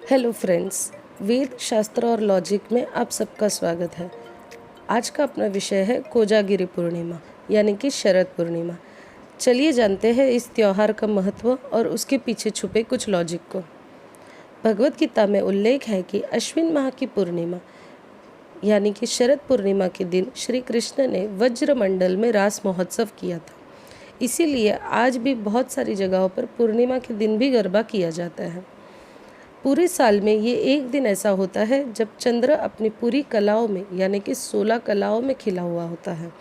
Hello friends, वेद शास्त्र और logic में आप सबका स्वागत है। आज का अपना विषय है कोजागिरी पूर्णिमा यानी कि शरद पूर्णिमा। चलिए जानते हैं इस त्यौहार का महत्व और उसके पीछे छुपे कुछ लॉजिक को। भगवत गीता में उल्लेख है कि अश्विन माह की पूर्णिमा यानी कि शरद पूर्णिमा के दिन श्री कृष्ण ने वज्रमंडल में रास महोत्सव किया था। इसीलिए आज भी बहुत सारी जगहों पर पूर्णिमा के दिन भी गरबा किया जाता है। पूरे साल में ये एक दिन ऐसा होता है जब चंद्र अपनी पूरी कलाओं में यानी कि 16 कलाओं में खिला हुआ होता है।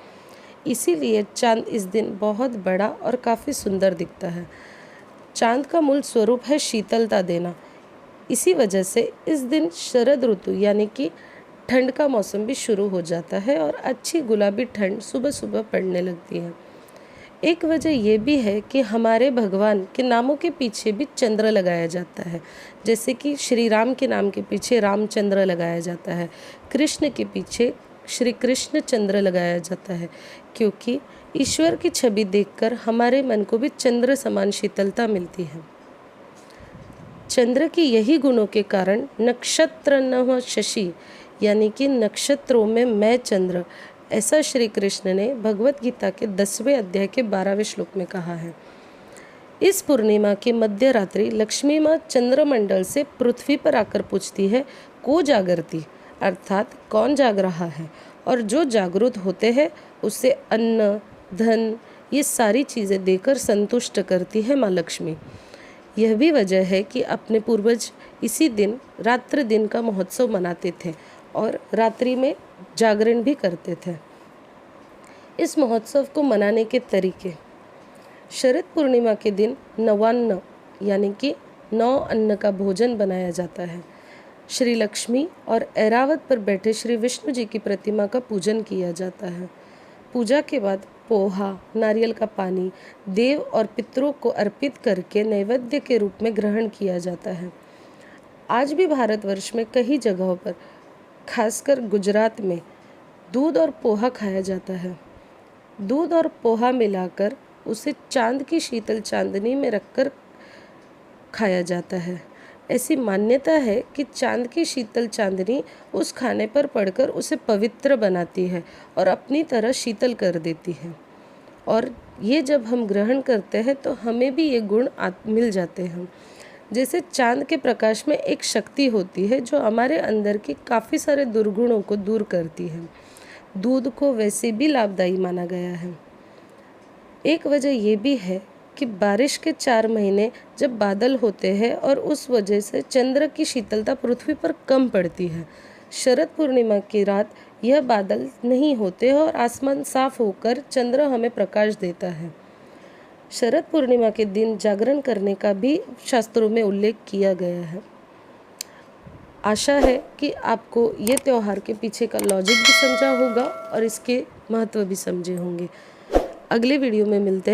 इसीलिए चांद इस दिन बहुत बड़ा और काफ़ी सुंदर दिखता है। चांद का मूल स्वरूप है शीतलता देना। इसी वजह से इस दिन शरद ऋतु यानी कि ठंड का मौसम भी शुरू हो जाता है और अच्छी गुलाबी ठंड सुबह सुबह पड़ने लगती है। एक वजह यह भी है कि हमारे भगवान के नामों के पीछे भी चंद्र लगाया जाता है। जैसे कि श्री राम के नाम के पीछे रामचंद्र लगाया जाता है, कृष्ण के पीछे श्री कृष्ण चंद्र लगाया जाता है, क्योंकि ईश्वर की छवि देखकर हमारे मन को भी चंद्र समान शीतलता मिलती है। चंद्र की यही गुणों के कारण नक्षत्र न शशि यानी कि नक्षत्रों में मैं चंद्र, ऐसा श्री कृष्ण ने भगवत गीता के 10वें अध्याय के 12वें श्लोक में कहा है। इस पूर्णिमा की मध्य रात्रि लक्ष्मी माँ चंद्रमंडल से पृथ्वी पर आकर पूछती है, को जागरती, अर्थात कौन जाग रहा है। और जो जागरूक होते हैं उसे अन्न धन ये सारी चीज़ें देकर संतुष्ट करती है माँ लक्ष्मी। यह भी वजह है कि अपने पूर्वज इसी दिन रात्रि दिन का महोत्सव मनाते थे और रात्रि में जागरण भी करते थे। इस महोत्सव को मनाने के तरीके: शरद पूर्णिमा के दिन नवान्न यानी कि 9 अन्न का भोजन बनाया जाता है। श्री लक्ष्मी और ऐरावत पर बैठे श्री विष्णु जी की प्रतिमा का पूजन किया जाता है। पूजा के बाद पोहा, नारियल का पानी देव और पितरों को अर्पित करके नैवेद्य के रूप में ग्रहण किया जाता है। आज भी भारतवर्ष में कई जगहों पर, खासकर गुजरात में, दूध और पोहा खाया जाता है। दूध और पोहा मिलाकर उसे चांद की शीतल चांदनी में रखकर खाया जाता है। ऐसी मान्यता है कि चांद की शीतल चांदनी उस खाने पर पड़कर उसे पवित्र बनाती है और अपनी तरह शीतल कर देती है। और ये जब हम ग्रहण करते हैं तो हमें भी ये गुण मिल जाते हैं। जैसे चांद के प्रकाश में एक शक्ति होती है जो हमारे अंदर के काफ़ी सारे दुर्गुणों को दूर करती है। दूध को वैसे भी लाभदायी माना गया है। एक वजह यह भी है कि बारिश के 4 महीने जब बादल होते हैं और उस वजह से चंद्र की शीतलता पृथ्वी पर कम पड़ती है। शरद पूर्णिमा की रात यह बादल नहीं होते और आसमान साफ होकर चंद्र हमें प्रकाश देता है। शरद पूर्णिमा के दिन जागरण करने का भी शास्त्रों में उल्लेख किया गया है। आशा है कि आपको ये त्यौहार के पीछे का लॉजिक भी समझा होगा और इसके महत्व भी समझे होंगे। अगले वीडियो में मिलते हैं।